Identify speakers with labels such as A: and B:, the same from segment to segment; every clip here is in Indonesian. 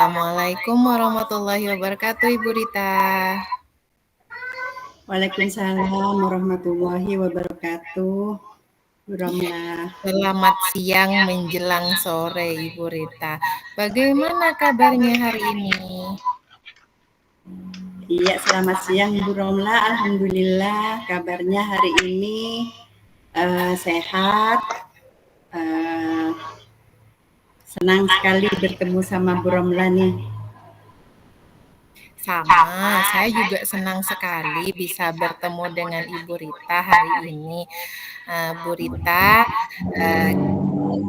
A: Assalamualaikum warahmatullahi wabarakatuh, Ibu Rita.
B: Waalaikumsalam warahmatullahi wabarakatuh. Bu Romla.
A: Selamat siang menjelang sore, Ibu Rita. Bagaimana kabarnya hari ini?
B: Iya, selamat siang Bu Romla. Alhamdulillah kabarnya hari ini sehat. Eh, senang sekali bertemu sama Bu Romla nih.
A: Sama, saya juga senang sekali bisa bertemu dengan Ibu Rita hari ini. Bu Rita,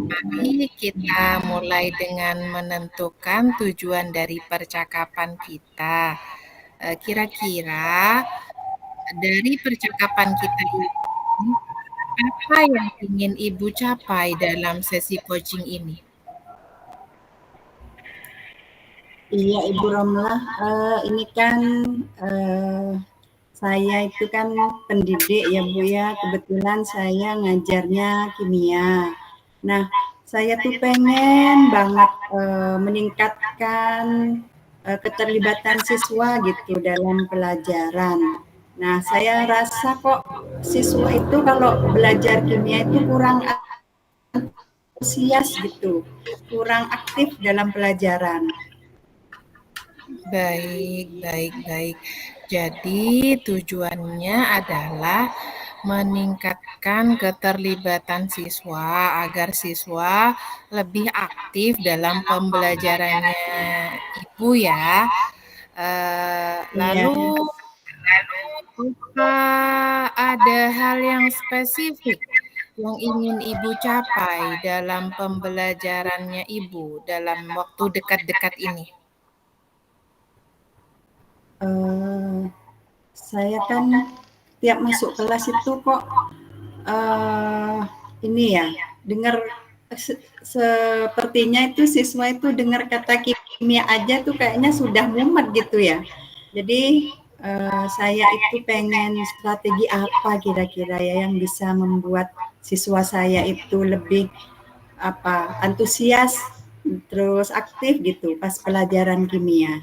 A: mari kita mulai dengan menentukan tujuan dari percakapan kita. Kira-kira dari percakapan kita ini, apa yang ingin Ibu capai dalam sesi coaching ini?
B: Iya Ibu Romla, ini kan saya itu kan pendidik ya Bu ya. Kebetulan saya ngajarnya kimia. Nah, saya tuh pengen banget meningkatkan keterlibatan siswa gitu dalam pelajaran. Nah, saya rasa kok siswa itu kalau belajar kimia itu kurang antusias gitu, kurang aktif dalam pelajaran.
A: Baik, baik, baik. Jadi tujuannya adalah meningkatkan keterlibatan siswa agar siswa lebih aktif dalam pembelajarannya Ibu ya.
B: Iya.
A: Lalu apa ada hal yang spesifik yang ingin Ibu capai dalam pembelajarannya Ibu dalam waktu dekat-dekat ini?
B: Eh, saya kan tiap masuk kelas itu kok eh ini ya dengar sepertinya itu siswa itu dengar kata kimia aja tuh kayaknya sudah mumet gitu ya. Jadi saya itu pengen strategi apa kira-kira ya yang bisa membuat siswa saya itu lebih antusias terus aktif gitu pas pelajaran kimia.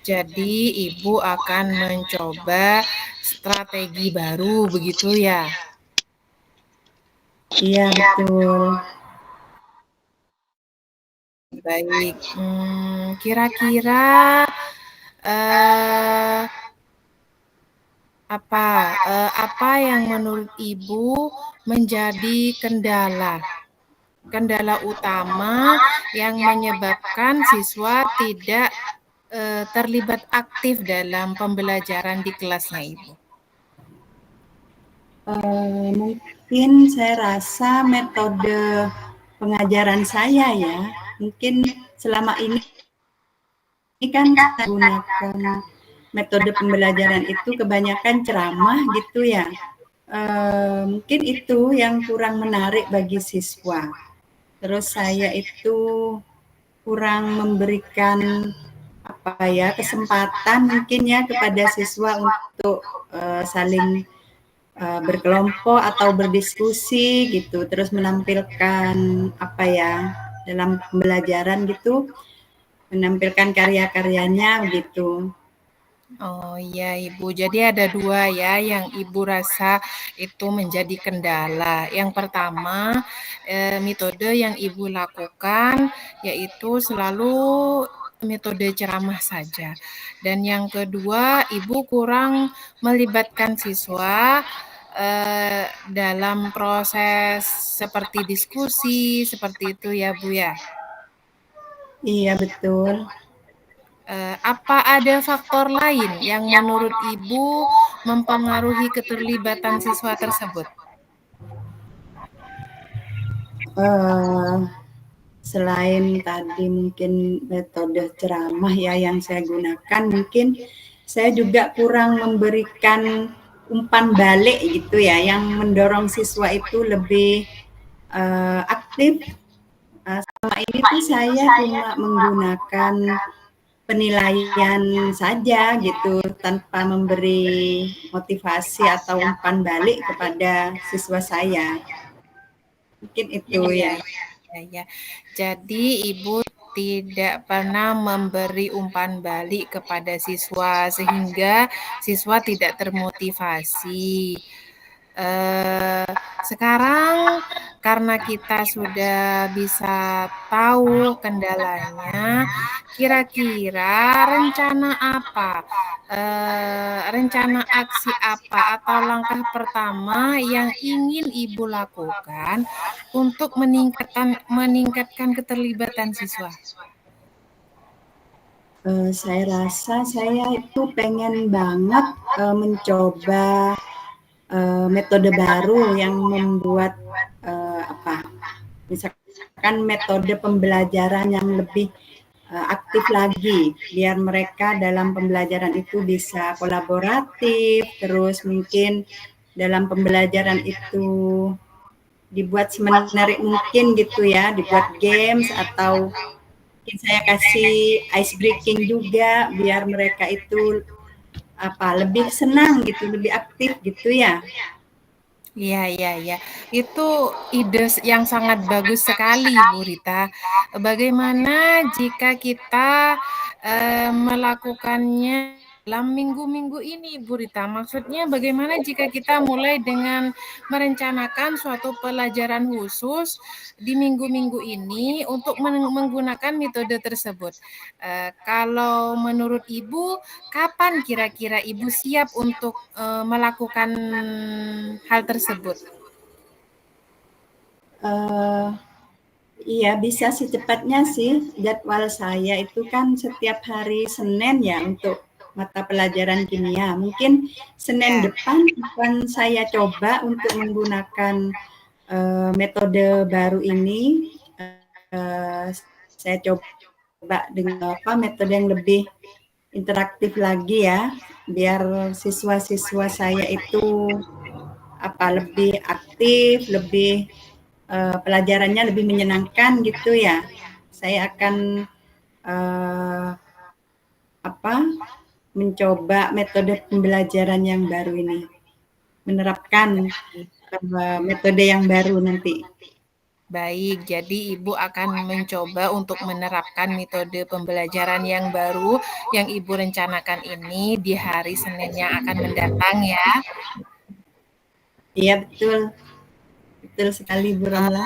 A: Jadi Ibu akan mencoba strategi baru begitu ya?
B: Iya betul.
A: Baik, kira-kira eh, apa yang menurut Ibu menjadi kendala utama yang menyebabkan siswa tidak terlibat aktif dalam pembelajaran di kelasnya Ibu?
B: Mungkin saya rasa metode pengajaran saya ya, mungkin selama ini kan saya gunakan metode pembelajaran itu kebanyakan ceramah gitu ya. Mungkin itu yang kurang menarik bagi siswa. Terus saya itu kurang memberikan kesempatan mungkin ya kepada siswa untuk saling berkelompok atau berdiskusi gitu, terus menampilkan dalam pembelajaran gitu, menampilkan karya-karyanya gitu.
A: Oh iya Ibu, jadi ada dua ya yang Ibu rasa itu menjadi kendala. Yang pertama, metode yang Ibu lakukan yaitu selalu metode ceramah saja. Dan yang kedua, Ibu kurang melibatkan siswa dalam proses seperti diskusi, seperti itu ya Bu ya.
B: Iya betul.
A: Apa ada faktor lain yang menurut Ibu mempengaruhi keterlibatan siswa tersebut?
B: Uh, Selain tadi mungkin metode ceramah ya yang saya gunakan, mungkin saya juga kurang memberikan umpan balik gitu ya, yang mendorong siswa itu lebih aktif. Selama ini tuh saya cuma menggunakan penilaian saja gitu, tanpa memberi motivasi atau umpan balik kepada siswa saya. Mungkin itu
A: Iya,
B: ya.
A: Ya, ya. Jadi Ibu tidak pernah memberi umpan balik kepada siswa sehingga siswa tidak termotivasi. Sekarang karena kita sudah bisa tahu kendalanya, kira-kira rencana apa? Rencana aksi apa atau langkah pertama yang ingin Ibu lakukan untuk meningkatkan keterlibatan siswa?
B: Saya rasa saya itu pengen banget mencoba metode baru yang membuat misalkan metode pembelajaran yang lebih aktif lagi, biar mereka dalam pembelajaran itu bisa kolaboratif, terus mungkin dalam pembelajaran itu dibuat semenarik mungkin gitu ya, dibuat games atau mungkin saya kasih ice breaking juga biar mereka itu lebih senang gitu, lebih aktif gitu ya.
A: Iya, iya, iya. Itu ide yang sangat bagus sekali, Bu Rita. Bagaimana jika kita melakukannya dalam minggu-minggu ini, Bu Rita? Maksudnya bagaimana jika kita mulai dengan merencanakan suatu pelajaran khusus di minggu-minggu ini untuk menggunakan metode tersebut? Kalau menurut Ibu, kapan kira-kira Ibu siap untuk melakukan hal tersebut?
B: Eh, Iya, bisa secepatnya sih. Jadwal saya itu kan setiap hari Senin ya untuk mata pelajaran kimia. Mungkin Senin
A: Ya.
B: depan akan saya coba untuk menggunakan metode baru ini. Eh, saya coba dengan metode yang lebih interaktif lagi ya, biar siswa-siswa saya itu lebih aktif, lebih pelajarannya lebih menyenangkan gitu ya. Saya akan uh, mencoba metode pembelajaran yang baru ini, menerapkan metode yang baru nanti.
A: Baik, jadi Ibu akan mencoba untuk menerapkan metode pembelajaran yang baru yang Ibu rencanakan ini di hari Senin yang akan mendatang ya.
B: Iya betul, betul sekali Bu Romla.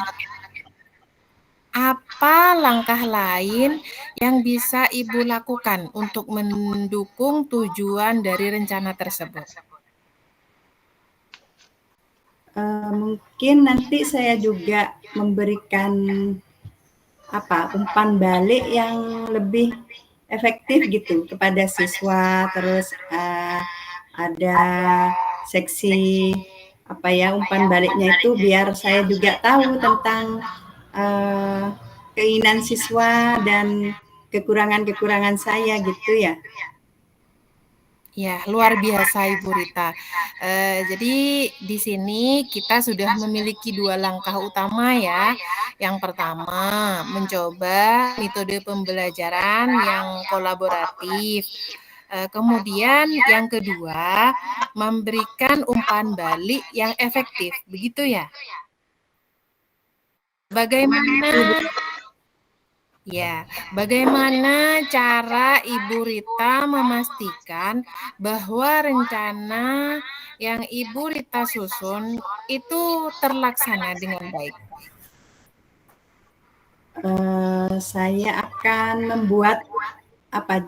A: Apa langkah lain yang bisa Ibu lakukan untuk mendukung tujuan dari rencana tersebut?
B: Mungkin nanti saya juga memberikan umpan balik yang lebih efektif gitu kepada siswa, terus ada seksi umpan baliknya itu biar saya juga tahu tentang uh, keinginan siswa dan kekurangan-kekurangan saya gitu ya.
A: Ya, luar biasa Ibu Rita. Jadi di sini kita sudah memiliki dua langkah utama ya. Yang pertama, mencoba metode pembelajaran yang kolaboratif. Kemudian yang kedua, memberikan umpan balik yang efektif. Begitu ya? Bagaimana Ya, bagaimana cara Ibu Rita memastikan bahwa rencana yang Ibu Rita susun itu terlaksana dengan baik?
B: Saya akan membuat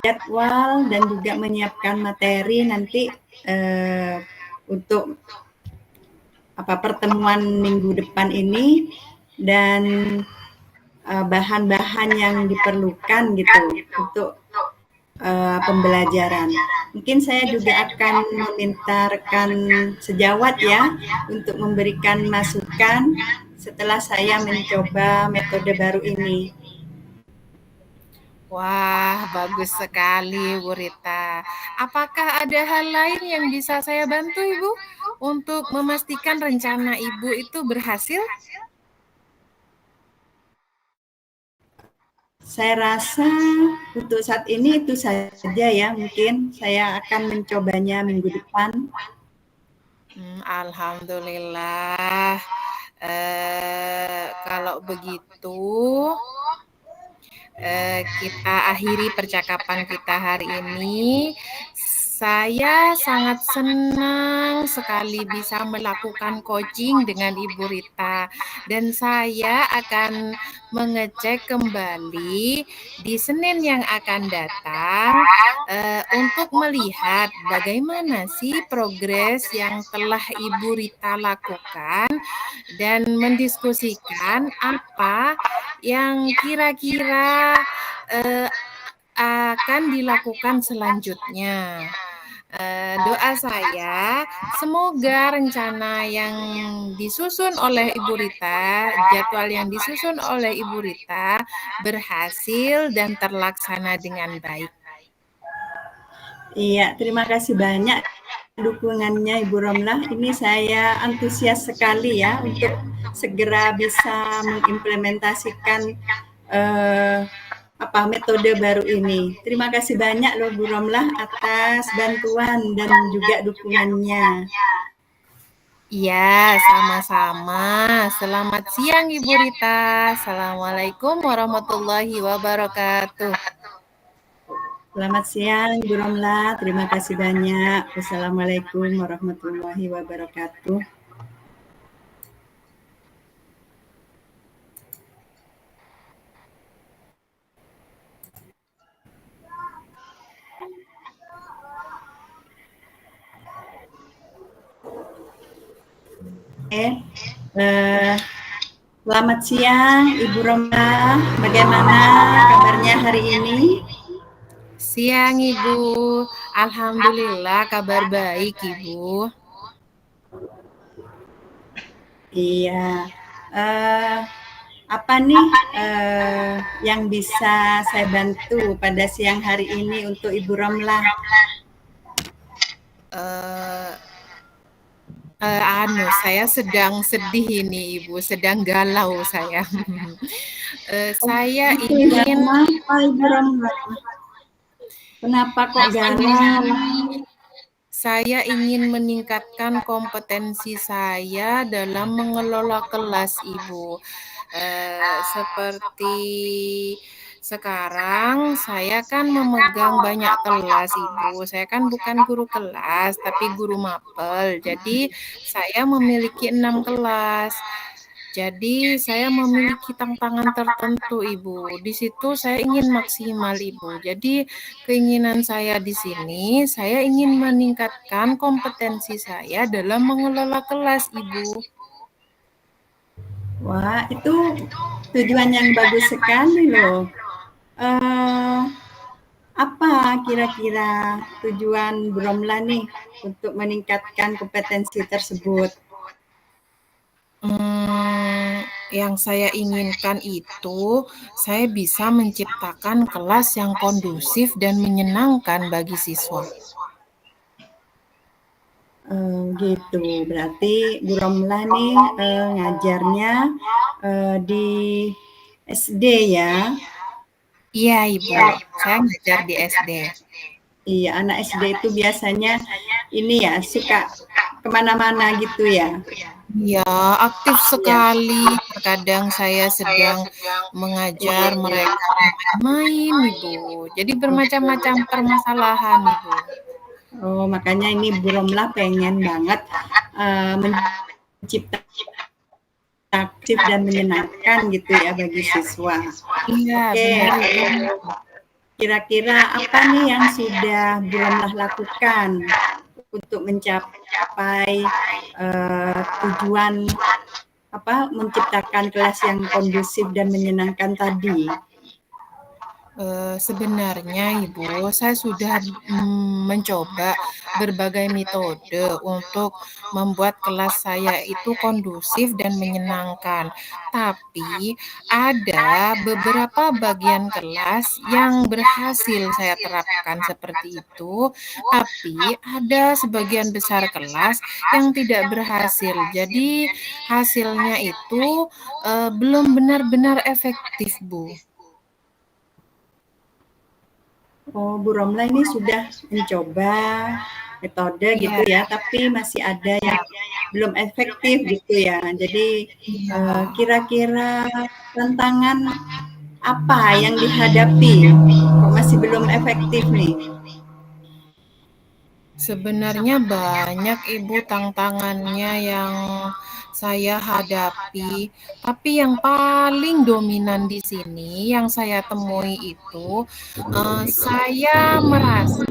B: jadwal dan juga menyiapkan materi nanti untuk pertemuan minggu depan ini dan bahan-bahan yang diperlukan gitu untuk pembelajaran. Mungkin saya juga akan meminta rekan sejawat ya untuk memberikan masukan setelah saya mencoba metode baru ini.
A: Wah, bagus sekali Bu Rita. Apakah ada hal lain yang bisa saya bantu Ibu untuk memastikan rencana Ibu itu berhasil?
B: Saya rasa untuk saat ini itu saja ya, mungkin saya akan mencobanya minggu depan.
A: Alhamdulillah. Kalau begitu, kita akhiri percakapan kita hari ini. Saya sangat senang sekali bisa melakukan coaching dengan Ibu Rita, dan saya akan mengecek kembali di Senin yang akan datang untuk melihat bagaimana sih progres yang telah Ibu Rita lakukan dan mendiskusikan apa yang kira-kira akan dilakukan selanjutnya. Doa saya, semoga rencana yang disusun oleh Ibu Rita, jadwal yang disusun oleh Ibu Rita berhasil dan terlaksana dengan baik.
B: Iya, terima kasih banyak dukungannya Ibu Romlah. Ini saya antusias sekali ya untuk segera bisa mengimplementasikan metode baru ini. Terima kasih banyak loh Bu Romlah atas bantuan dan juga dukungannya.
A: Iya, sama-sama. Selamat siang Ibu Rita. Assalamualaikum warahmatullahi wabarakatuh.
B: Selamat siang Bu Romlah. Terima kasih banyak. Wassalamualaikum warahmatullahi wabarakatuh. Selamat siang Ibu Romlah. Bagaimana kabarnya hari ini?
A: Siang Ibu. Alhamdulillah kabar baik Ibu.
B: Iya. Apa nih yang bisa saya bantu pada siang hari ini untuk Ibu Romlah?
A: Saya sedang sedih ini Ibu, sedang galau saya. Saya ingin.
B: Kenapa Ibu Romlah? Kenapa kok galau?
A: Saya ingin meningkatkan kompetensi saya dalam mengelola kelas Ibu. Seperti sekarang saya kan memegang banyak kelas Ibu. Saya kan bukan guru kelas tapi guru mapel. Jadi saya memiliki 6 kelas. Jadi saya memiliki tantangan tertentu Ibu. Di situ saya ingin maksimal Ibu. Jadi keinginan saya di sini, saya ingin meningkatkan kompetensi saya dalam mengelola kelas Ibu.
B: Wah, itu tujuan yang bagus sekali loh. Apa kira-kira tujuan Bu Romlah nih untuk meningkatkan kompetensi tersebut?
A: Yang saya inginkan itu, saya bisa menciptakan kelas yang kondusif dan menyenangkan bagi siswa.
B: Gitu, berarti Bu Romlah nih ngajarnya di SD ya?
A: Iya Ibu, saya ngajar di SD.
B: Iya, anak SD itu biasanya ini ya suka kemana-mana gitu ya?
A: Ya, aktif sekali. Terkadang saya sedang mengajar mereka main, Ibu. Jadi bermacam-macam permasalahan, Ibu.
B: Oh, makanya ini Bu Romlah pengen banget menciptakan aktif dan menyenangkan gitu ya bagi siswa.
A: Iya,
B: Oke,
A: benar Ibu.
B: Kira-kira apa nih yang sudah Bu Romlah lakukan untuk mencapai tujuan menciptakan kelas yang kondusif dan menyenangkan tadi?
A: Sebenarnya Ibu, saya sudah mencoba berbagai metode untuk membuat kelas saya itu kondusif dan menyenangkan. Tapi ada beberapa bagian kelas yang berhasil saya terapkan seperti itu, tapi ada sebagian besar kelas yang tidak berhasil. Jadi hasilnya itu belum benar-benar efektif, Bu.
B: Oh, Bu Romlah ini sudah mencoba metode gitu ya, tapi masih ada yang belum efektif gitu ya. Jadi
A: Iya.
B: kira-kira tantangan apa yang dihadapi? Kok masih belum efektif nih?
A: Sebenarnya banyak Ibu tantangannya yang saya hadapi, tapi yang paling dominan di sini yang saya temui itu, saya merasa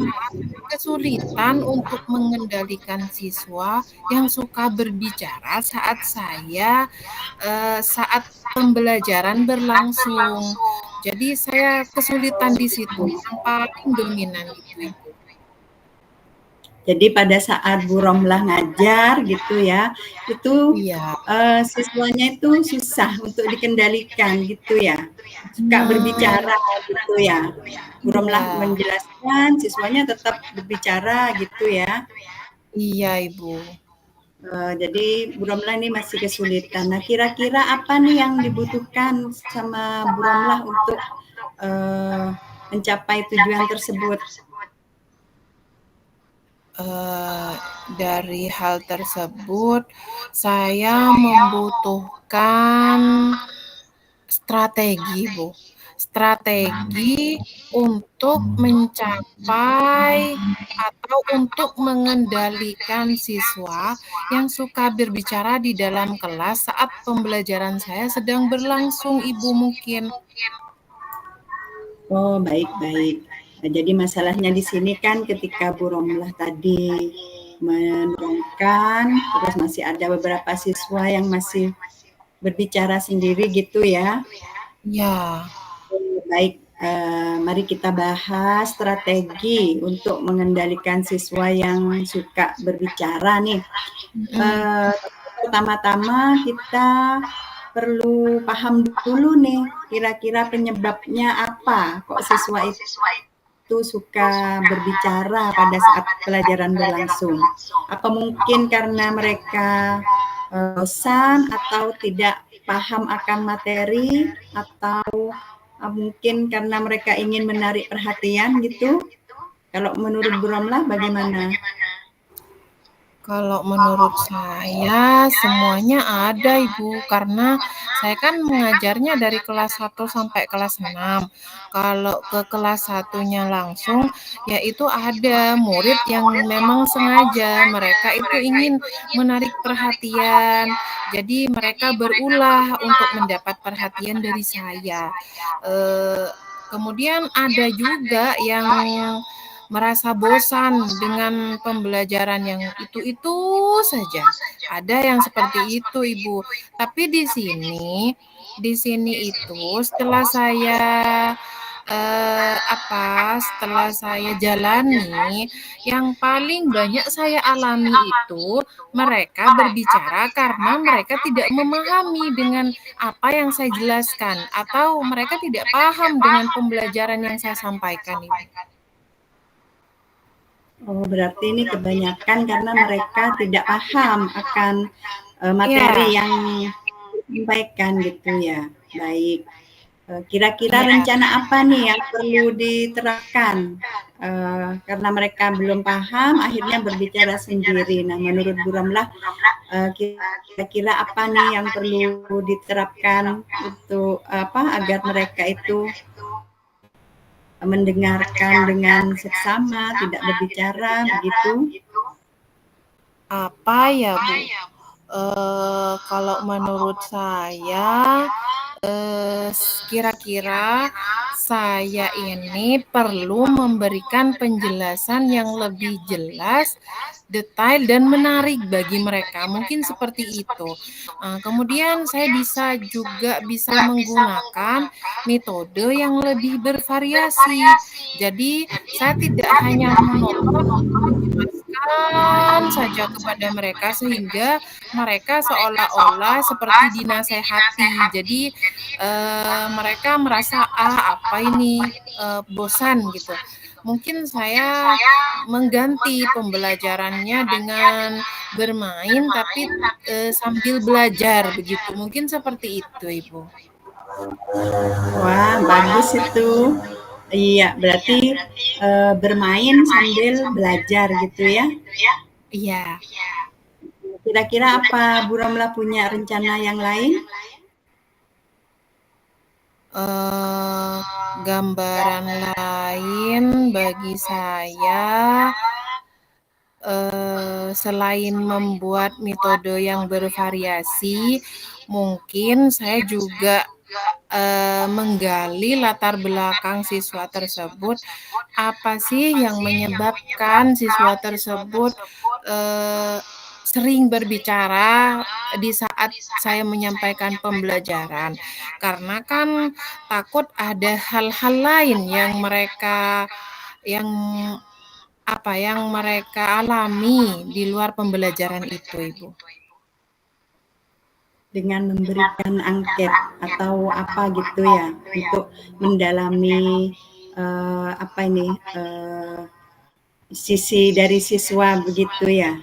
A: kesulitan untuk mengendalikan siswa yang suka berbicara saat pembelajaran berlangsung. Jadi saya kesulitan di situ, yang paling dominan itu Ibu.
B: Jadi pada saat Bu Romlah ngajar gitu ya, itu
A: Iya,
B: siswanya itu susah untuk dikendalikan gitu ya, suka
A: benar.
B: berbicara gitu ya. Bu Romlah
A: Iya,
B: menjelaskan, siswanya tetap berbicara gitu ya.
A: iya Ibu.
B: Jadi Bu Romlah ini masih kesulitan. Nah, kira-kira apa nih yang dibutuhkan sama Bu Romlah untuk eee, mencapai tujuan tersebut?
A: Eee, dari hal tersebut, saya membutuhkan strategi, Bu. Strategi untuk mencapai atau untuk mengendalikan siswa yang suka berbicara di dalam kelas saat pembelajaran saya sedang berlangsung, Ibu, mungkin.
B: Oh, baik-baik. Nah, jadi masalahnya di sini kan ketika Bu Romlah tadi menerangkan, terus masih ada beberapa siswa yang masih berbicara sendiri gitu ya.
A: Ya,
B: Baik, mari kita bahas strategi untuk mengendalikan siswa yang suka berbicara nih.
A: mhm.
B: Pertama-tama kita perlu paham dulu nih, kira-kira penyebabnya apa, kok siswa itu suka berbicara pada saat pelajaran berlangsung. Apa mungkin karena mereka bosan atau tidak paham akan materi atau mungkin karena mereka ingin menarik perhatian gitu? Kalau menurut Bu Romlah bagaimana?
A: Kalau menurut saya semuanya ada Ibu, karena saya kan mengajarnya dari kelas 1 sampai kelas 6. Kalau ke kelas satunya langsung, ya itu ada murid yang memang sengaja mereka itu ingin menarik perhatian. Jadi mereka berulah untuk mendapat perhatian dari saya. Eee, kemudian ada juga yang merasa bosan dengan pembelajaran yang itu-itu saja. Ada yang seperti itu, Ibu. Tapi di sini itu setelah saya setelah saya jalani, yang paling banyak saya alami itu mereka berbicara karena mereka tidak memahami dengan apa yang saya jelaskan atau mereka tidak paham dengan pembelajaran yang saya sampaikan, Ibu.
B: Oh, berarti ini kebanyakan karena mereka tidak paham akan materi
A: Iya,
B: yang disampaikan gitu ya. Baik. Kira-kira
A: iya.
B: rencana apa nih yang perlu diterapkan? Karena mereka belum paham, akhirnya berbicara sendiri. Nah, menurut Bu Ramlah, kira-kira apa nih yang perlu diterapkan untuk apa agar mereka itu mendengarkan dengan seksama, tidak berbicara, begitu?
A: Apa ya, Bu? Kalau menurut saya, kira-kira saya ini perlu memberikan penjelasan yang lebih jelas, detail, dan menarik bagi mereka. Mungkin seperti itu. Kemudian saya bisa menggunakan metode yang lebih bervariasi. Jadi saya tidak hanya monoton menjelaskan saja kepada mereka sehingga mereka seolah-olah seperti dinasehati. Jadi, mereka merasa, "Ah, apa ini?" Bosan gitu. Mungkin saya mengganti pembelajarannya dengan bermain tapi, sambil belajar begitu. Mungkin seperti itu, Ibu.
B: Wah, bagus itu. Iya, berarti bermain sambil belajar gitu ya.
A: Iya,
B: Kira-kira apa Bu Romlah punya rencana yang lain?
A: Gambaran lain bagi saya, selain membuat metode yang bervariasi, mungkin saya juga menggali latar belakang siswa tersebut. Apa sih yang menyebabkan siswa tersebut sering berbicara di saat saya menyampaikan pembelajaran? Karena kan takut ada hal-hal lain yang mereka alami di luar pembelajaran itu, Ibu.
B: Dengan memberikan angket atau apa gitu ya, untuk mendalami sisi dari siswa begitu ya.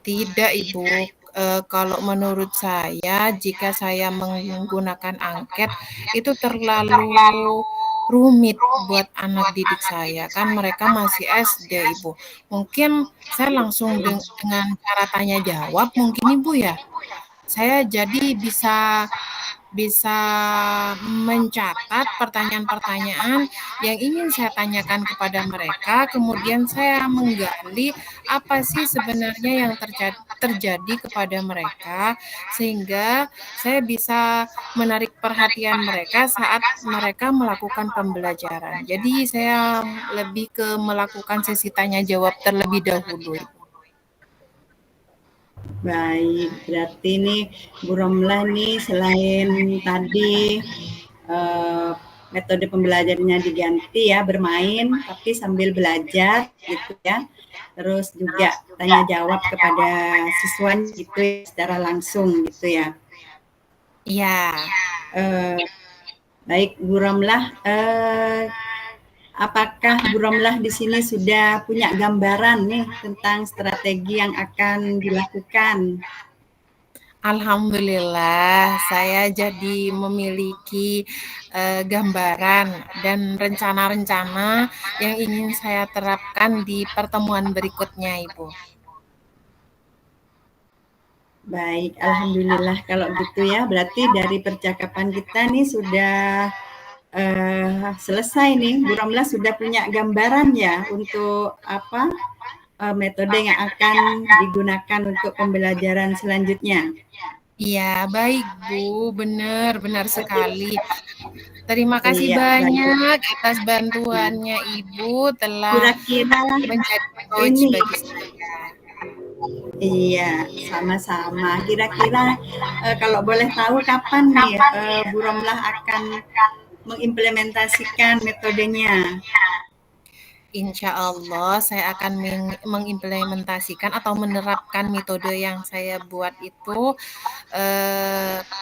A: Tidak, Ibu. Kalau menurut saya, jika saya menggunakan angket, itu terlalu rumit buat anak didik saya. Kan mereka masih SD, Ibu. Mungkin saya langsung dengan cara tanya jawab mungkin, Ibu ya. Saya jadi bisa bisa mencatat pertanyaan-pertanyaan yang ingin saya tanyakan kepada mereka, kemudian saya menggali apa sih sebenarnya yang terjadi kepada mereka, sehingga saya bisa menarik perhatian mereka saat mereka melakukan pembelajaran. Jadi saya lebih ke melakukan sesi tanya jawab terlebih dahulu.
B: Baik, berarti ini Bu Romlah nih selain tadi metode pembelajarannya diganti ya, bermain tapi sambil belajar gitu ya. Terus juga tanya jawab kepada siswanya gitu ya, secara langsung gitu ya.
A: Iya.
B: Baik Bu Romlah, apakah Bu Romlah di sini sudah punya gambaran nih tentang strategi yang akan dilakukan?
A: Alhamdulillah, saya jadi memiliki gambaran dan rencana-rencana yang ingin saya terapkan di pertemuan berikutnya, Ibu.
B: Baik, alhamdulillah kalau gitu ya. Berarti dari percakapan kita nih sudah selesai nih. Bu Romlah sudah punya gambaran ya untuk apa metode yang akan digunakan untuk pembelajaran selanjutnya.
A: Iya, baik Bu, benar sekali. Terima kasih
B: Iya, baik.
A: banyak atas bantuannya Ibu telah
B: Kira-kira
A: menjadi coach
B: ini,
A: bagi saya.
B: iya, sama-sama. Kira-kira kalau boleh tahu kapan nih Bu Romlah akan mengimplementasikan metodenya?
A: Insya Allah saya akan mengimplementasikan atau menerapkan metode yang saya buat itu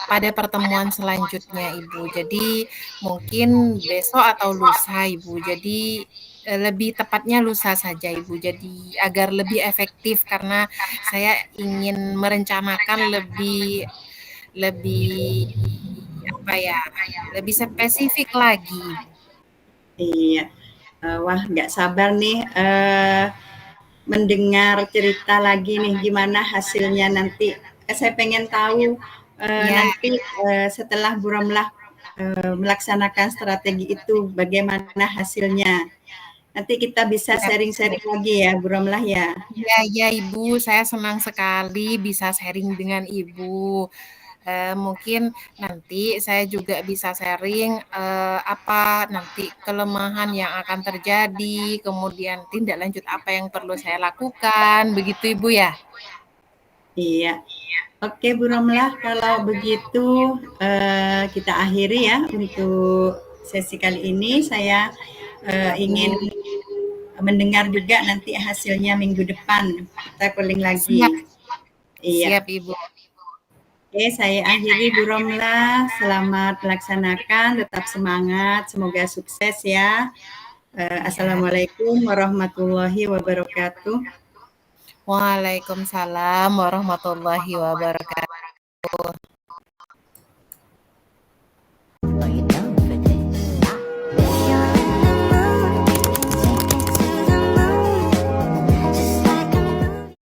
A: pada pertemuan selanjutnya, Ibu. Jadi mungkin besok atau lusa, Ibu. Jadi lebih tepatnya lusa saja, Ibu. Jadi agar lebih efektif karena saya ingin merencanakan lebih lebih apa ya, lebih spesifik lagi.
B: Iya. Wah, nggak sabar nih mendengar cerita lagi nih gimana hasilnya nanti. Saya pengen tahu
A: Ya,
B: nanti setelah Bu Romlah melaksanakan strategi itu bagaimana hasilnya. Nanti kita bisa
A: siap,
B: sharing-sharing lagi ya Bu Romlah ya.
A: iya Ibu, saya senang sekali bisa sharing dengan Ibu. Mungkin nanti saya juga bisa sharing apa nanti kelemahan yang akan terjadi, kemudian tindak lanjut apa yang perlu saya lakukan, begitu Ibu ya?
B: Iya. Oke Bu Romlah, kalau begitu kita akhiri ya untuk sesi kali ini. Saya
A: Ya
B: ingin
A: Bu,
B: mendengar juga nanti hasilnya minggu depan. Kita calling lagi.
A: siap,
B: Iya.
A: siap Ibu.
B: Oke, saya akhiri Bu Romlah. Selamat melaksanakan, tetap semangat, semoga sukses ya.
A: Ya.
B: Assalamualaikum warahmatullahi wabarakatuh.
A: Waalaikumsalam warahmatullahi wabarakatuh.